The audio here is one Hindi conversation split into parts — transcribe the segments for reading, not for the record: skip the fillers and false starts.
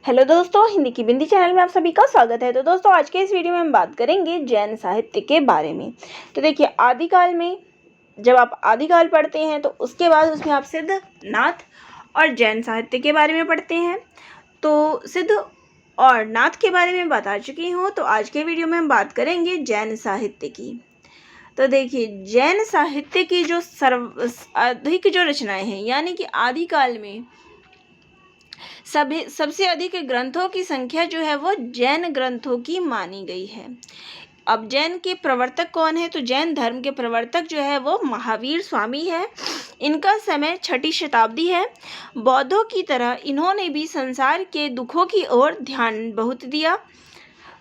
हेलो दोस्तों, हिंदी की बिंदी चैनल में आप सभी का स्वागत है। तो दोस्तों, आज के इस वीडियो में हम बात करेंगे जैन साहित्य के बारे में। तो देखिए, आदिकाल में जब आप आदिकाल पढ़ते हैं तो उसके बाद उसमें आप सिद्ध, नाथ और जैन साहित्य के बारे में पढ़ते हैं। तो सिद्ध और नाथ के बारे में बता चुकी हूँ, तो आज के वीडियो में हम बात करेंगे जैन साहित्य की। तो देखिए, जैन साहित्य की जो सर्वाधिक जो रचनाएं हैं, यानी कि आदिकाल में सबसे अधिक ग्रंथों की संख्या जो है वो जैन ग्रंथों की मानी गई है। अब जैन के प्रवर्तक कौन है? तो जैन धर्म के प्रवर्तक जो है वो महावीर स्वामी है। इनका समय 6ठी शताब्दी है। बौद्धों की तरह इन्होंने भी संसार के दुखों की ओर ध्यान बहुत दिया।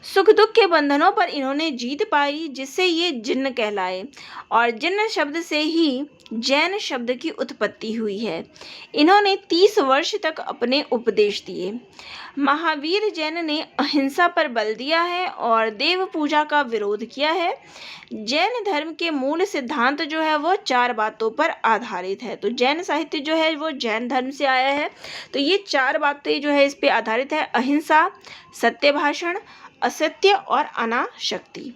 सुख दुख के बंधनों पर इन्होंने जीत पाई, जिससे ये जिन्न कहलाए, और जिन्न शब्द से ही जैन शब्द की उत्पत्ति हुई है। इन्होंने 30 वर्ष तक अपने उपदेश दिए। महावीर जैन ने अहिंसा पर बल दिया है और देव पूजा का विरोध किया है। जैन धर्म के मूल सिद्धांत जो है वो 4 बातों पर आधारित है। तो जैन साहित्य जो है वो जैन धर्म से आया है। तो ये 4 बातें जो है इस पे आधारित है: अहिंसा, सत्य भाषण, असत्य और अनाशक्ति।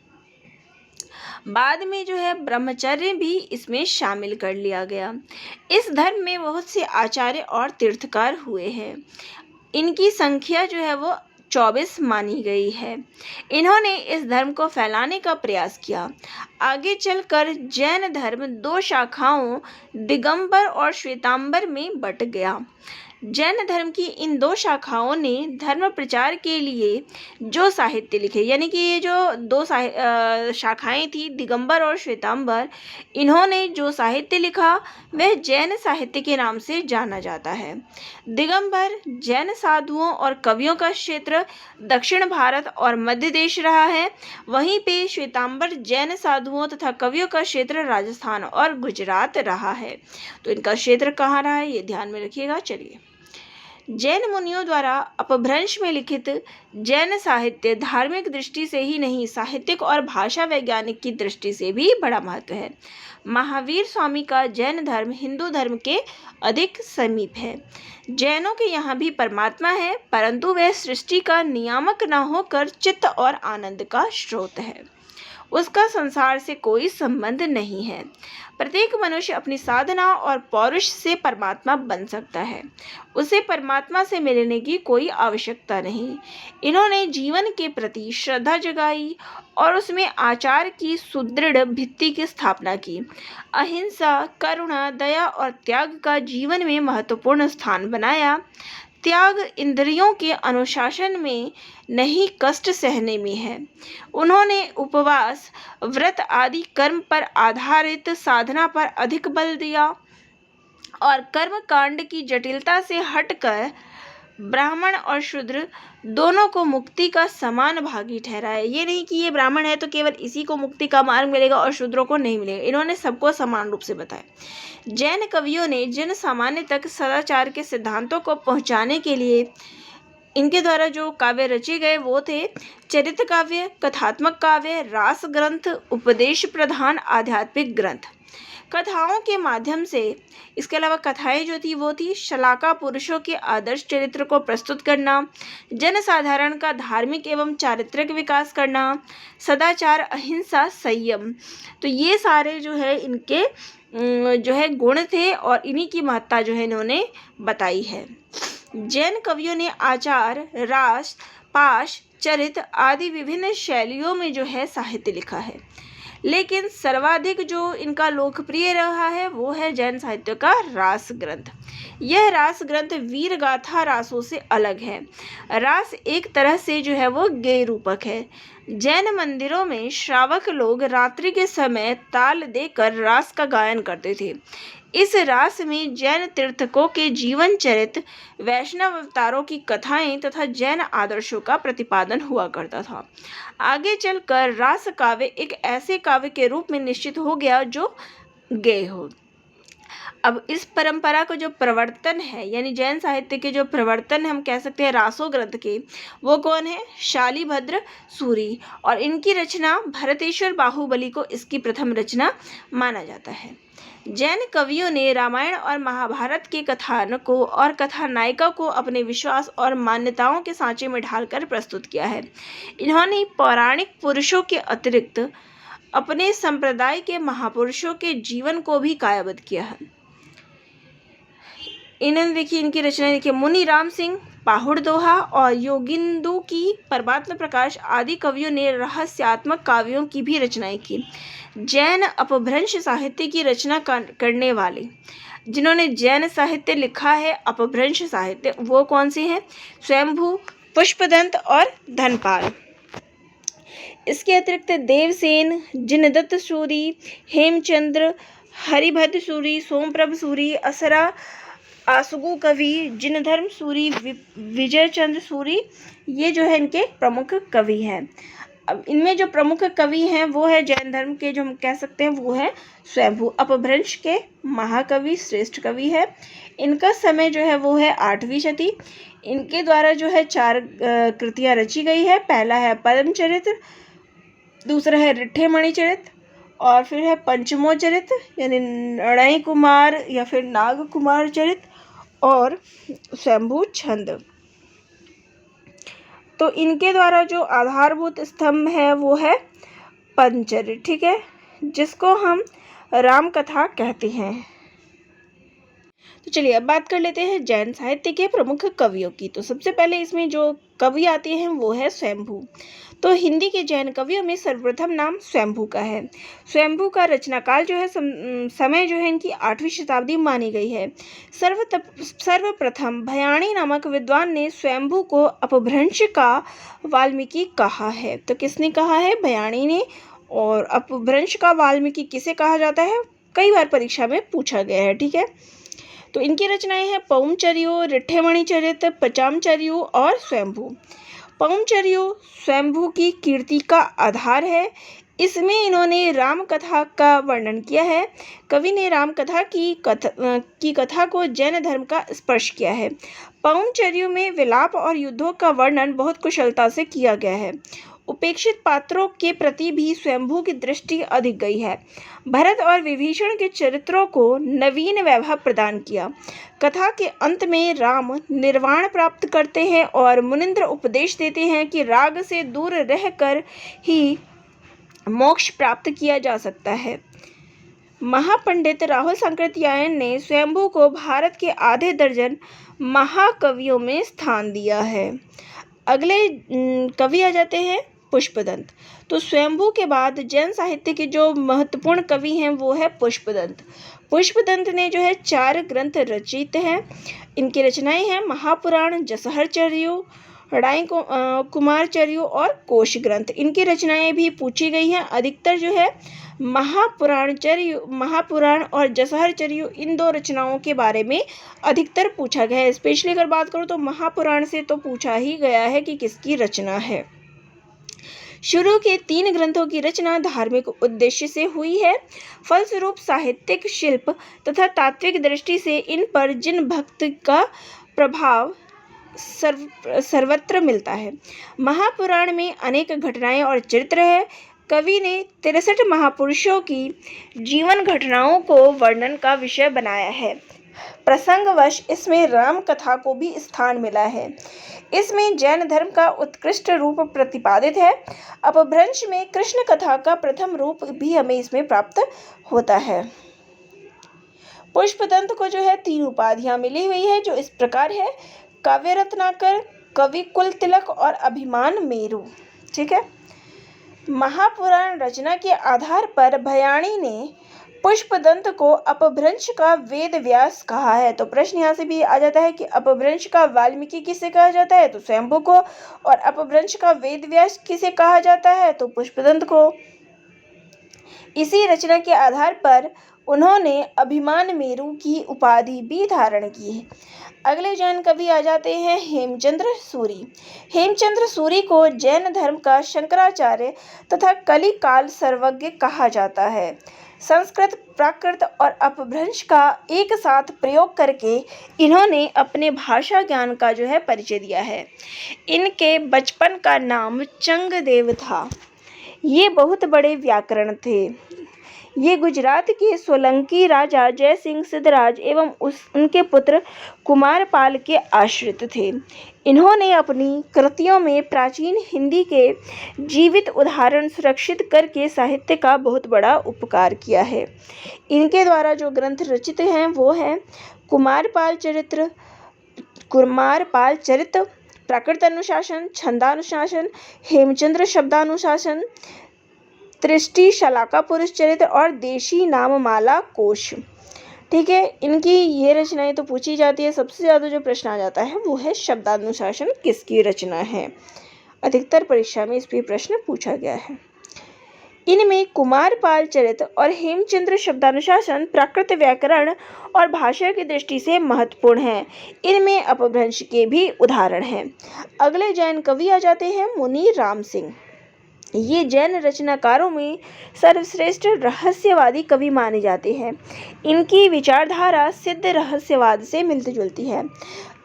बाद में जो है ब्रह्मचर्य भी इसमें शामिल कर लिया गया। इस धर्म में बहुत से आचार्य और तीर्थकार हुए हैं। इनकी संख्या जो है वो 24 मानी गई है। इन्होंने इस धर्म को फैलाने का प्रयास किया। आगे चलकर जैन धर्म 2 शाखाओं दिगंबर और श्वेतांबर में बट गया। जैन धर्म की इन 2 शाखाओं ने धर्म प्रचार के लिए जो साहित्य लिखे, यानी कि ये जो 2 शाखाएं थी, दिगंबर और श्वेतांबर, इन्होंने जो साहित्य लिखा वह जैन साहित्य के नाम से जाना जाता है। दिगंबर जैन साधुओं और कवियों का क्षेत्र दक्षिण भारत और मध्य देश रहा है। वहीं पे श्वेतांबर जैन साधुओं तथा कवियों का क्षेत्र राजस्थान और गुजरात रहा है। तो इनका क्षेत्र कहाँ रहा है, ये ध्यान में रखिएगा। चलिए, जैन मुनियों द्वारा अपभ्रंश में लिखित जैन साहित्य धार्मिक दृष्टि से ही नहीं, साहित्यिक और भाषा वैज्ञानिक की दृष्टि से भी बड़ा महत्व है। महावीर स्वामी का जैन धर्म हिंदू धर्म के अधिक समीप है। जैनों के यहाँ भी परमात्मा है, परंतु वह सृष्टि का नियामक न होकर चित्त और आनंद का स्रोत है। उसका संसार से कोई संबंध नहीं है। प्रत्येक मनुष्य अपनी साधना और पौरुष से परमात्मा बन सकता है। उसे परमात्मा से मिलने की कोई आवश्यकता नहीं। इन्होंने जीवन के प्रति श्रद्धा जगाई और उसमें आचार की सुदृढ़ भित्ति की स्थापना की। अहिंसा, करुणा, दया और त्याग का जीवन में महत्वपूर्ण स्थान बनाया। त्याग इंद्रियों के अनुशासन में नहीं, कष्ट सहने में है। उन्होंने उपवास, व्रत आदि कर्म पर आधारित साधना पर अधिक बल दिया और कर्म कांड की जटिलता से हटकर ब्राह्मण और शूद्र दोनों को मुक्ति का समान भागी ठहराया। ये नहीं कि ये ब्राह्मण है तो केवल इसी को मुक्ति का मार्ग मिलेगा और शूद्रों को नहीं मिलेगा। इन्होंने सबको समान रूप से बताया। जैन कवियों ने जन सामान्य तक सदाचार के सिद्धांतों को पहुंचाने के लिए इनके द्वारा जो काव्य रचे गए वो थे चरित्र काव्य, कथात्मक काव्य, रास ग्रंथ, उपदेश प्रधान आध्यात्मिक ग्रंथ। कथाओं के माध्यम से, इसके अलावा कथाएं जो थी वो थी शलाका पुरुषों के आदर्श चरित्र को प्रस्तुत करना, जनसाधारण का धार्मिक एवं चारित्रिक विकास करना, सदाचार, अहिंसा, संयम। तो ये सारे जो है इनके जो है गुण थे और इन्हीं की महत्ता जो है इन्होंने बताई है। जैन कवियों ने आचार, रास, पाश, चरित्र आदि विभिन्न शैलियों में जो है साहित्य लिखा है, लेकिन सर्वाधिक जो इनका लोकप्रिय रहा है वो है जैन साहित्य का रास ग्रंथ। यह रास ग्रंथ वीर गाथा रासों से अलग है। रास एक तरह से जो है वो गेय रूपक है। जैन मंदिरों में श्रावक लोग रात्रि के समय ताल देकर रास का गायन करते थे। इस रास में जैन तीर्थकों के जीवन चरित्र, वैष्णव अवतारों की कथाएं तथा जैन आदर्शों का प्रतिपादन हुआ करता था। आगे चलकर रास काव्य एक ऐसे काव्य के रूप में निश्चित हो गया जो गेय हो। अब इस परंपरा को जो प्रवर्तन है, यानी जैन साहित्य के जो प्रवर्तन हम कह सकते हैं रासो ग्रंथ के, वो कौन है? शालिभद्र सूरी। और इनकी रचना भरतेश्वर बाहुबली को इसकी प्रथम रचना माना जाता है। जैन कवियों ने रामायण और महाभारत के कथानकों और कथानायिका को अपने विश्वास और मान्यताओं के सांचे में ढालकर प्रस्तुत किया है। इन्होंने पौराणिक पुरुषों के अतिरिक्त अपने संप्रदाय के महापुरुषों के जीवन को भी कायाबद्ध किया है। इन्होंने देखिए इनकी रचना देखिए मुनि राम सिंह, पाहुड़ दोहा और योगिंदु की, परमात्म प्रकाश आदि कवियों ने रहस्यात्मक काव्यों की भी रचनाएं की। जैन अपभ्रंश साहित्य की रचना करने वाले, जिन्होंने जैन साहित्य लिखा है अपभ्रंश साहित्य, वो कौन से हैं? स्वयंभू, पुष्पदंत और धनपाल। इसके अतिरिक्त देवसेन, जिनदत्त सूरी, हेमचंद्र, हरिभद्र सूरी, सोमप्रभ सूरी, असरा आसुगु कवि, जिनधर्म सूरी, विजयचंद्र सूरी, ये जो है इनके प्रमुख कवि हैं। अब इनमें जो प्रमुख कवि हैं वो है जैन धर्म के, जो हम कह सकते हैं वो है स्वयंभू, अपभ्रंश के महाकवि, श्रेष्ठ कवि है। इनका समय जो है वो है 8वीं शती। इनके द्वारा जो है 4 कृतियाँ रची गई है। पहला है परमचरित्र, दूसरा है रिठ्ठेमणि चरित्र, और फिर है पंचमो चरित्र यानी नड़ई कुमार या फिर नाग कुमार चरित्र, और स्वयंभू छंद। तो इनके द्वारा जो आधारभूत स्तंभ है वो है पंचचरित्र, ठीक है, जिसको हम रामकथा कहते हैं। तो चलिए अब बात कर लेते हैं जैन साहित्य के प्रमुख कवियों की। तो सबसे पहले इसमें जो कवि आते हैं वो है स्वयंभू। तो हिंदी के जैन कवियों में सर्वप्रथम नाम स्वयंभू का है। स्वयंभू का रचनाकाल जो है समय जो है इनकी 8वीं शताब्दी मानी गई है। सर्वप्रथम भयाणी नामक विद्वान ने स्वयंभू को अपभ्रंश का वाल्मीकि कहा है। तो किसने कहा है? भयाणी ने। और अपभ्रंश का वाल्मीकि किसे कहा जाता है? कई बार परीक्षा में पूछा गया है, ठीक है। तो इनकी रचनाएं हैं पौमचर्यो, रिठ्ठेमणि चरित्र, पचामचर्यो और स्वयंभू। पौमचर्यो स्वयंभू की कीर्ति का आधार है। इसमें इन्होंने राम कथा का वर्णन किया है। कवि ने राम कथा की कथा को जैन धर्म का स्पर्श किया है। पौमचर्यो में विलाप और युद्धों का वर्णन बहुत कुशलता से किया गया है। उपेक्षित पात्रों के प्रति भी स्वयंभू की दृष्टि अधिक गई है। भरत और विभीषण के चरित्रों को नवीन वैभव प्रदान किया। कथा के अंत में राम निर्वाण प्राप्त करते हैं और मुनिंद्र उपदेश देते हैं कि राग से दूर रहकर ही मोक्ष प्राप्त किया जा सकता है। महापंडित राहुल सांकृत्यायन ने स्वयंभू को भारत के आधे दर्जन महाकवियों में स्थान दिया है। अगले कवि आ जाते हैं पुष्पदंत। तो स्वयंभू के बाद जैन साहित्य के जो महत्वपूर्ण कवि हैं वो है पुष्पदंत। पुष्पदंत ने जो है 4 ग्रंथ रचित हैं। इनकी रचनाएं हैं महापुराण, जसहरचर्यो, ड़ाई कुमारचर्यो और कोश ग्रंथ। इनकी रचनाएं भी पूछी गई हैं। अधिकतर जो है महापुराण और जसहरचर्यो, इन 2 रचनाओं के बारे में अधिकतर पूछा गया है। स्पेशली अगर बात करूँ तो महापुराण से तो पूछा ही गया है कि किसकी रचना है। शुरू के 3 ग्रंथों की रचना धार्मिक उद्देश्य से हुई है। फलस्वरूप साहित्यिक, शिल्प तथा तात्विक दृष्टि से इन पर जिन भक्त का प्रभाव सर्वत्र मिलता है। महापुराण में अनेक घटनाएं और चरित्र है। कवि ने 63 महापुरुषों की जीवन घटनाओं को वर्णन का विषय बनाया है। प्रसंगवश इसमें राम कथा को भी स्थान मिला है। इसमें जैन धर्म का उत्कृष्ट रूप प्रतिपादित है। अपभ्रंश में कृष्ण कथा का प्रथम रूप भी हमें इसमें प्राप्त होता है। पुष्पदंत को जो है 3 उपाधियां मिली हुई है, जो इस प्रकार है: काव्य रत्नाकर, कवि कुल तिलक और अभिमान मेरु, ठीक है। महापुराण रचना के आधार पर भयाणी ने पुष्पदंत को अपभ्रंश का वेद व्यास कहा है। तो प्रश्न यहाँ से भी आ जाता है कि अपभ्रंश का वाल्मीकि किसे कहा जाता है? तो स्वयंभू को। और अपभ्रंश का वेद व्यास किसे कहा जाता है? तो पुष्पदंत को। इसी रचना के आधार पर उन्होंने अभिमान मेरु की उपाधि भी धारण की है। अगले जैन कवि आ जाते हैं हेमचंद्र सूरी। हेमचंद्र सूरी को जैन धर्म का शंकराचार्य तथा कलिकाल सर्वज्ञ कहा जाता है। संस्कृत, प्राकृत और अपभ्रंश का एक साथ प्रयोग करके इन्होंने अपने भाषा ज्ञान का जो है परिचय दिया है। इनके बचपन का नाम चंगदेव था। ये बहुत बड़े व्याकरण थे। ये गुजरात के सोलंकी राजा जय सिंह सिद्धराज एवं उनके पुत्र कुमारपाल के आश्रित थे। इन्होंने अपनी कृतियों में प्राचीन हिंदी के जीवित उदाहरण सुरक्षित करके साहित्य का बहुत बड़ा उपकार किया है। इनके द्वारा जो ग्रंथ रचित हैं वो हैं कुमारपाल चरित, प्राकृत अनुशासन, छंदानुशासन, हेमचंद्र शब्दानुशासन, त्रिष्टि, शलाका पुरुष चरित्र और देशी नाममाला कोश। ठीक है, इनकी ये रचनाएं तो पूछी जाती है। सबसे ज़्यादा जो प्रश्न आ जाता है वो है शब्दानुशासन किसकी रचना है। अधिकतर परीक्षा में इस पर प्रश्न पूछा गया है। इनमें कुमारपाल चरित और हेमचंद्र शब्दानुशासन प्राकृत व्याकरण और भाषा की दृष्टि से महत्वपूर्ण है। इनमें अपभ्रंश के भी उदाहरण हैं। अगले जैन कवि आ जाते हैं मुनि राम सिंह। ये जैन रचनाकारों में सर्वश्रेष्ठ रहस्यवादी कवि माने जाते हैं। इनकी विचारधारा सिद्ध रहस्यवाद से मिलती जुलती है।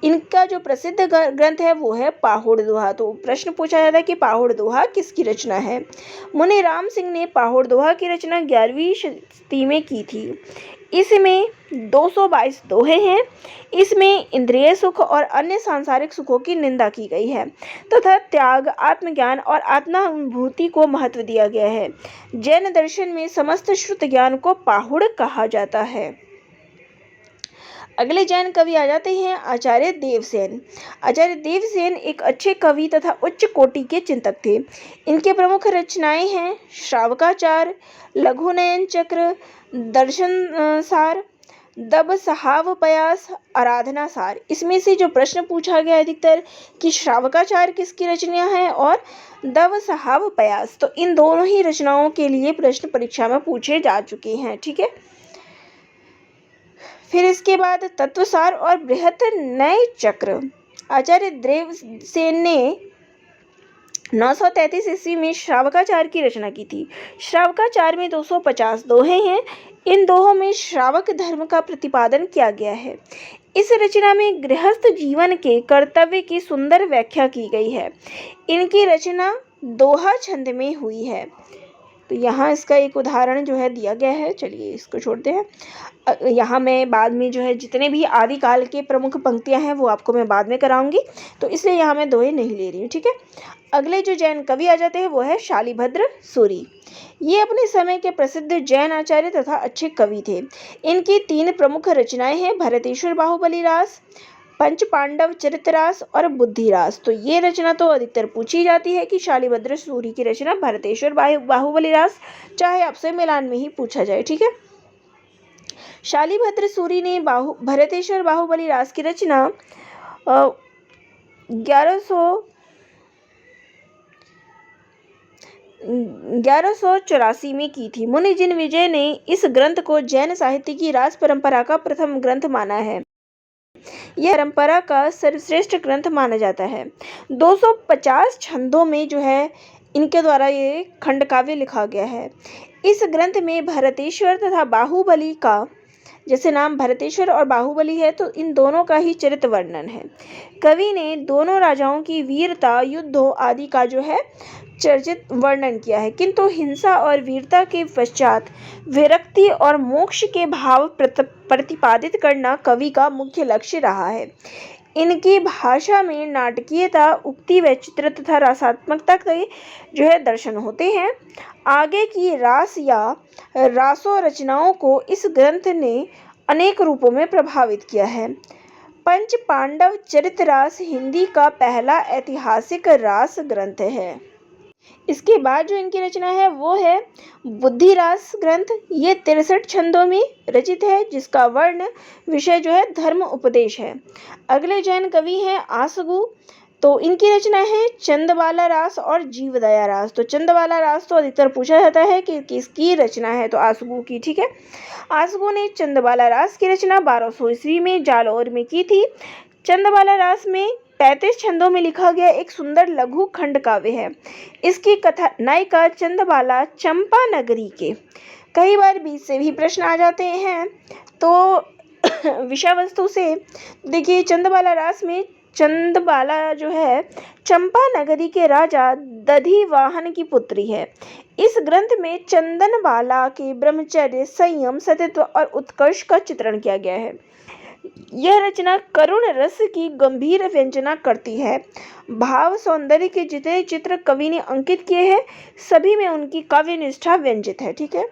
इनका जो प्रसिद्ध ग्रंथ है वो है पाहुड़ दोहा। तो प्रश्न पूछा जाता है कि पाहुड़ दोहा किसकी रचना है। मुनि राम सिंह ने पाहुड़ दोहा की रचना 11वीं शताब्दी में की थी। इसमें 222 दोहे हैं। इसमें इंद्रिय सुख और अन्य सांसारिक सुखों की निंदा की गई है तथा त्याग, आत्मज्ञान और आत्मानुभूति को महत्व दिया गया है। जैन दर्शन में समस्त श्रुत ज्ञान को पाहुड़ कहा जाता है। अगले जैन कवि आ जाते हैं आचार्य देवसेन। आचार्य देवसेन एक अच्छे कवि तथा उच्च कोटि के चिंतक थे। इनके प्रमुख रचनाएं हैं श्रावकाचार, लघुनयन चक्र, दर्शन सार, दब सहाव पयास, आराधना सार। इसमें से जो प्रश्न पूछा गया अधिकतर कि श्रावकाचार किसकी रचना है और दब सहाव पयास, तो इन दोनों ही रचनाओं के लिए प्रश्न परीक्षा में पूछे जा चुके हैं। ठीक है, फिर इसके बाद तत्वसार और बृहत नय चक्र। आचार्य देवसेन ने 933 ईस्वी में श्रावकाचार की रचना की थी। श्रावकाचार में 250 दोहे हैं। इन दोहों में श्रावक धर्म का प्रतिपादन किया गया है। इस रचना में गृहस्थ जीवन के कर्तव्य की सुंदर व्याख्या की गई है। इनकी रचना दोहा छंद में हुई है। तो यहाँ इसका एक उदाहरण जो है दिया गया है। चलिए इसको छोड़ते हैं। यहाँ मैं बाद में जो है जितने भी आदिकाल के प्रमुख पंक्तियाँ हैं वो आपको मैं बाद में कराऊंगी, तो इसलिए यहाँ मैं दोहे नहीं ले रही हूँ। ठीक है, अगले जो जैन कवि आ जाते हैं वो है शालिभद्र सूरी। ये अपने समय के प्रसिद्ध जैन आचार्य तथा अच्छे कवि थे। इनकी 3 प्रमुख रचनाएं हैं भरतेश्वर बाहुबली रास, पंच पांडव चरितरास और बुद्धिरास। तो ये रचना तो अधिकतर पूछी जाती है कि शालिभद्र सूरी की रचना भरतेश्वर बाहुबली रास, चाहे आपसे मिलान में ही पूछा जाए। ठीक है, शालिभद्र सूरी ने भरतेश्वर बाहुबली रास की रचना 1184 में की थी। मुनि जिन विजय ने इस ग्रंथ को जैन साहित्य की रास परंपरा का प्रथम ग्रंथ माना है। यह परंपरा का सर्वश्रेष्ठ ग्रंथ माना जाता है। 250 छंदों में जो है इनके द्वारा ये खंड काव्य लिखा गया है। इस ग्रंथ में भरतेश्वर तथा बाहुबली का, जैसे नाम भरतेश्वर और बाहुबली है तो इन दोनों का ही चरित्र वर्णन है। कवि ने दोनों राजाओं की वीरता, युद्धों आदि का जो है चर्चित वर्णन किया है, किंतु हिंसा और वीरता के पश्चात विरक्ति और मोक्ष के भाव प्रतिपादित करना कवि का मुख्य लक्ष्य रहा है। इनकी भाषा में नाटकीयता, उक्ति वैचित्र तथा रसात्मकता के जो है दर्शन होते हैं। आगे की रास या रासो रचनाओं को इस ग्रंथ ने अनेक रूपों में प्रभावित किया है। पंच पांडव चरितरास हिंदी का पहला ऐतिहासिक रास ग्रंथ है। इसके बाद जो इनकी रचना है वो है बुद्धिरास ग्रंथ। ये 63 छंदों में रचित है, जिसका वर्ण विषय जो है धर्म उपदेश है। अगले जैन कवि हैं आसगु। तो इनकी रचना है चंदबाला रास और जीवदया रास। तो चंदबाला रास तो अधिकतर पूछा जाता है कि किसकी रचना है, तो आसगु की। ठीक है, आसगु ने चंदबाला रास की रचना 1200 ईस्वी में जालौर में की थी। चंदबाला रास में 35 छंदों में लिखा गया एक सुंदर लघु खंड काव्य है। इसकी कथा नायिका चंदबाला चंपा नगरी के कई बार बीच से भी प्रश्न आ जाते हैं। तो विषय वस्तु से देखिए, चंदबाला रास में चंदबाला जो है चंपा नगरी के राजा दधिवाहन की पुत्री है। इस ग्रंथ में चंदनबाला के ब्रह्मचर्य, संयम, सत्यत्व और उत्कर्ष का चित्रण किया गया है। यह रचना करुण रस की गंभीर व्यंजना करती है। भाव सौंदर्य के जितने चित्र कवि ने अंकित किए हैं, सभी में उनकी काव्य निष्ठा व्यंजित है। ठीक है,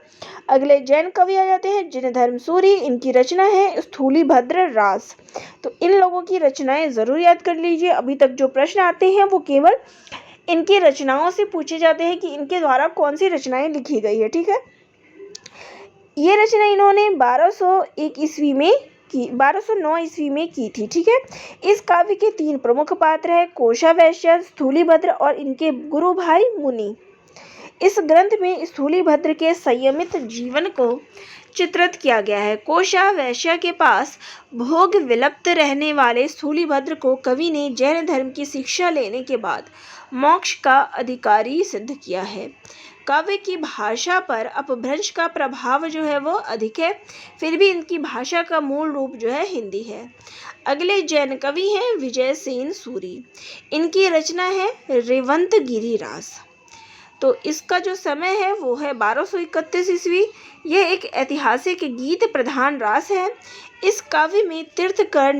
अगले जैन कवि आ जाते हैं जिनधर्म सूरी। इनकी रचना है स्थूलीभद्र रास। तो इन लोगों की रचनाएं जरूर याद कर लीजिए। अभी तक जो प्रश्न आते हैं वो केवल इनकी रचनाओं से पूछे जाते हैं कि इनके द्वारा कौन सी रचनाएं लिखी गई है। ठीक है, ये रचना इन्होंने 1209 ईस्वी में की थी। ठीक है, इस काव्य के 3 प्रमुख पात्र हैं, कोषावैश्य, स्थूलीभद्र और इनके गुरु भाई मुनि। इस ग्रंथ में स्थूलीभद्र के संयमित जीवन को चित्रित किया गया है। कोषावैश्य के पास भोग विलप्त रहने वाले स्थूलीभद्र को कवि ने जैन धर्म की शिक्षा लेने के बाद मोक्ष का अधिकारी सिद्ध किया है। काव्य की भाषा पर अपभ्रंश का प्रभाव जो है वो अधिक है, फिर भी इनकी भाषा का मूल रूप जो है हिंदी है। अगले जैन कवि हैं विजयसेन सूरी। इनकी रचना है रेवंतगिरी रास। तो इसका जो समय है वो है 1231 ईस्वी। यह एक ऐतिहासिक गीत प्रधान रास है। इस काव्य में तीर्थकर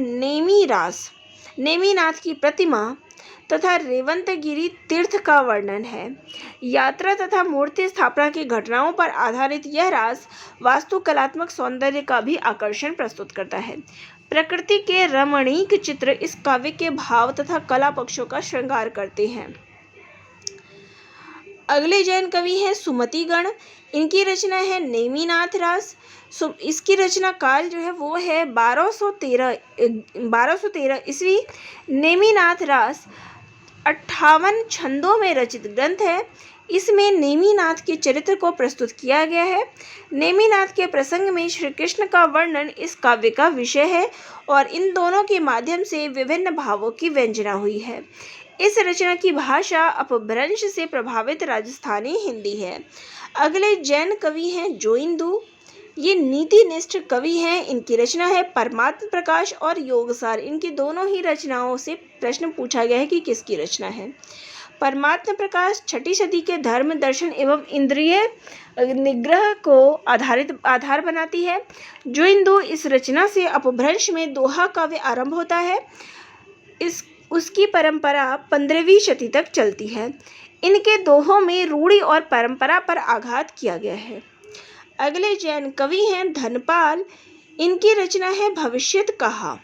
नेमिनाथ की प्रतिमा तथा रेवंतगिरी तीर्थ का वर्णन है। यात्रा तथा मूर्ति स्थापना की घटनाओं पर आधारित यह रास वास्तुकलात्मक सौंदर्य का भी आकर्षण प्रस्तुत करता है। प्रकृति के रमणीक चित्र इस काव्य के भाव तथा कला पक्षों का श्रृंगार करते हैं। अगले जैन कवि हैं सुमतिगण। इनकी रचना है नेमिनाथ रास। इसकी रचना काल जो है वो है 1213 ईस्वी। नेमिनाथ रास 58 छंदों में रचित ग्रंथ है। इसमें नेमिनाथ के चरित्र को प्रस्तुत किया गया है। नेमिनाथ के प्रसंग में श्री कृष्ण का वर्णन इस काव्य का विषय है और इन दोनों के माध्यम से विभिन्न भावों की व्यंजना हुई है। इस रचना की भाषा अपभ्रंश से प्रभावित राजस्थानी हिंदी है। अगले जैन कवि हैं जोइंदू। ये नीतिनिष्ठ कवि हैं। इनकी रचना है परमात्म प्रकाश और योगसार। इनकी दोनों ही रचनाओं से प्रश्न पूछा गया है कि किसकी रचना है। परमात्म प्रकाश 6ठी सदी के धर्म दर्शन एवं इंद्रिय निग्रह को आधार बनाती है। जोइंदू इस रचना से अपभ्रंश में दोहा काव्य आरंभ होता है। उसकी परंपरा 15वीं शती तक चलती है। इनके दोहों में रूढ़ि और परंपरा पर आघात किया गया है। अगले जैन कवि हैं धनपाल। इनकी रचना है भविष्यत कहा।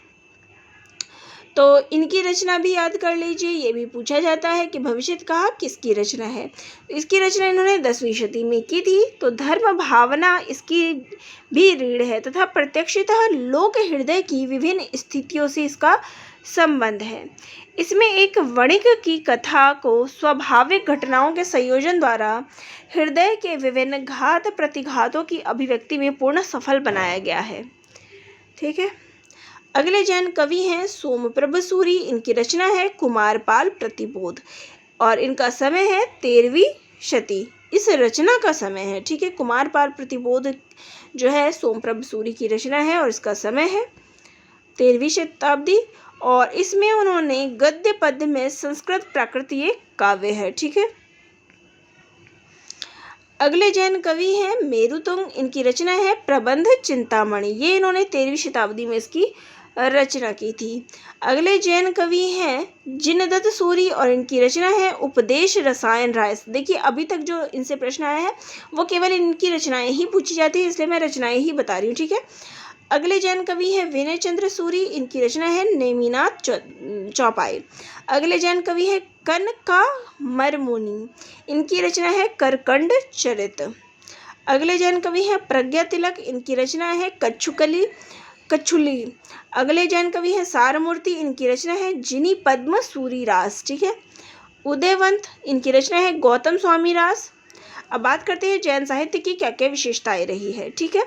तो इनकी रचना भी याद कर लीजिए। ये भी पूछा जाता है कि भविष्यत कहा किसकी रचना है। इसकी रचना इन्होंने 10वीं शती में की थी। तो धर्म भावना इसकी भी रीढ़ है तथा प्रत्यक्षतः लोक हृदय की विभिन्न स्थितियों से इसका संबंध है। इसमें एक वणिक की कथा को स्वाभाविक घटनाओं के संयोजन द्वारा हृदय के विभिन्न घात प्रतिघातों की अभिव्यक्ति में पूर्ण सफल बनाया गया है। ठीक है, अगले जैन कवि हैं सोमप्रभ सूरी। इनकी रचना है कुमारपाल प्रतिबोध और इनका समय है 13वीं शती। इस रचना का समय है। ठीक है, कुमारपाल प्रतिबोध जो है सोमप्रभ सूरी की रचना है और इसका समय है 13वीं शताब्दी और इसमें उन्होंने गद्य पद्य में संस्कृत प्राकृत ये काव्य है। ठीक है, अगले जैन कवि हैं मेरुतुंग। इनकी रचना है प्रबंध चिंतामणि। ये इन्होंने 13वीं शताब्दी में इसकी रचना की थी। अगले जैन कवि हैं जिनदत्त सूरी और इनकी रचना है उपदेश रसायन रास। देखिए, अभी तक जो इनसे प्रश्न आया है वो केवल इनकी रचनाएं ही पूछी जाती है, इसलिए मैं रचनाएं ही बता रही हूँ। ठीक है, अगले जैन कवि हैं विनय चंद्र सूरी। इनकी रचना है नेमिनाथ चौपाई। अगले जैन कवि है कनका मरमुनि। इनकी रचना है करकंड चरित। अगले जैन कवि हैं प्रज्ञा तिलक। इनकी रचना है कच्छुली। अगले जैन कवि हैं सारमूर्ति। इनकी रचना है जिनी पद्म सूरी रास। ठीक है, उदयवंत। इनकी रचना है गौतम स्वामी रास। अब बात करते हैं जैन साहित्य की क्या क्या विशेषताएं रही है। ठीक है,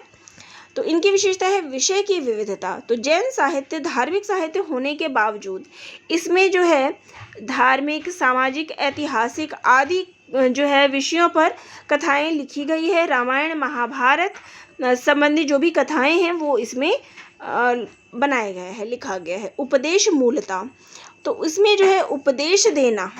तो इनकी विशेषता है विषय की विविधता। तो जैन साहित्य धार्मिक साहित्य होने के बावजूद इसमें जो है धार्मिक, सामाजिक, ऐतिहासिक आदि जो है विषयों पर कथाएं लिखी गई है। रामायण, महाभारत संबंधी जो भी कथाएं हैं वो इसमें बनाया गया है, लिखा गया है। उपदेश मूलता, तो इसमें जो है उपदेश देना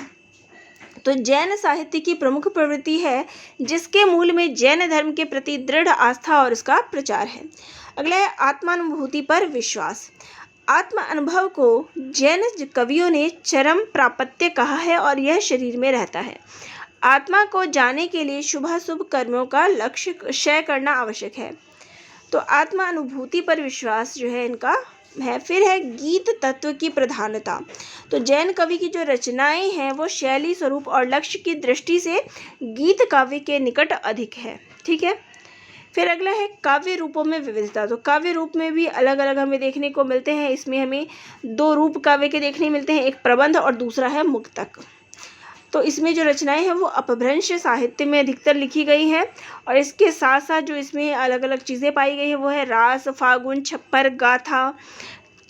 तो जैन साहित्य की प्रमुख प्रवृत्ति है, जिसके मूल में जैन धर्म के प्रति दृढ़ आस्था और उसका प्रचार है। अगला है आत्मानुभूति पर विश्वास। आत्म अनुभव को जैन कवियों ने चरम प्रापत्य कहा है और यह शरीर में रहता है। आत्मा को जाने के लिए शुभाशुभ कर्मों का लक्ष्य क्षय करना आवश्यक है। तो आत्मा अनुभूति पर विश्वास जो है इनका है। फिर है गीत तत्व की प्रधानता। तो जैन कवि की जो रचनाएं हैं वो शैली, स्वरूप और लक्ष्य की दृष्टि से गीत काव्य के निकट अधिक है। ठीक है। फिर अगला है काव्य रूपों में विविधता। तो काव्य रूप में भी अलग अलग हमें देखने को मिलते हैं। इसमें हमें दो रूप काव्य के देखने मिलते हैं, एक प्रबंध और दूसरा है मुक्तक। तो इसमें जो रचनाएं हैं वो अपभ्रंश साहित्य में अधिकतर लिखी गई हैं और इसके साथ साथ जो इसमें अलग अलग चीज़ें पाई गई हैं वो है रास, फागुन, छप्पर, गाथा,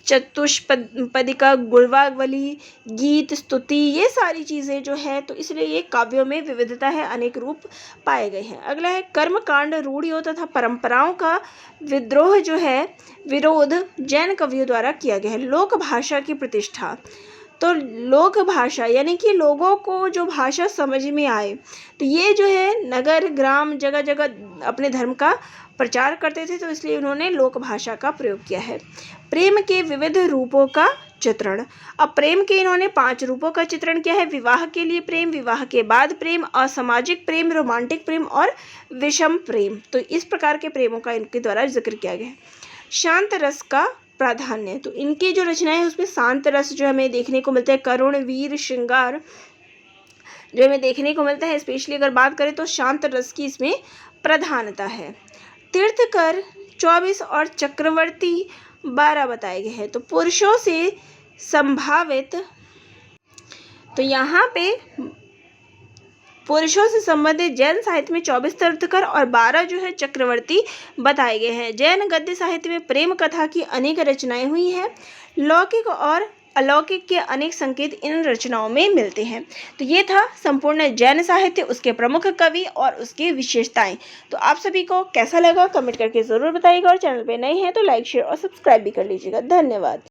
चतुष्पदिका, गुणवावली, गीत, स्तुति, ये सारी चीज़ें जो है तो इसलिए ये काव्यों में विविधता है, अनेक रूप पाए गए हैं। अगला है कर्मकांड, रूढ़ियों तथा परंपराओं का विद्रोह जो है विरोध जैन कवियों द्वारा किया गया है। लोक भाषा की प्रतिष्ठा। तो लोक भाषा यानी कि लोगों को जो भाषा समझ में आए, तो ये जो है नगर ग्राम जगह जगह अपने धर्म का प्रचार करते थे, तो इसलिए उन्होंने लोक भाषा का प्रयोग किया है। प्रेम के विविध रूपों का चित्रण। अब प्रेम के इन्होंने 5 रूपों का चित्रण किया है। विवाह के लिए प्रेम, विवाह के बाद प्रेम, असामाजिक प्रेम, रोमांटिक प्रेम और विषम प्रेम। तो इस प्रकार के प्रेमों का इनके द्वारा जिक्र किया गया है। शांत रस का प्राधान्य। तो इनकी जो रचनाएं है उसमें शांत रस जो हमें देखने को मिलता है। करुण, वीर, श्रृंगार जो हमें देखने को मिलता है। स्पेशली अगर बात करें तो शांत रस की इसमें प्रधानता है। तीर्थकर 24 और चक्रवर्ती 12 बताए गए हैं। तो पुरुषों से संभावित, तो यहाँ पे पुरुषों से संबंधित जैन साहित्य में 24 तीर्थकर और 12 जो है चक्रवर्ती बताए गए हैं। जैन गद्य साहित्य में प्रेम कथा की अनेक रचनाएं हुई हैं। लौकिक और अलौकिक के अनेक संकेत इन रचनाओं में मिलते हैं। तो ये था संपूर्ण जैन साहित्य, उसके प्रमुख कवि और उसकी विशेषताएं। तो आप सभी को कैसा लगा कमेंट करके ज़रूर बताइएगा और चैनल पे नए हैं तो लाइक, शेयर और सब्सक्राइब भी कर लीजिएगा। धन्यवाद।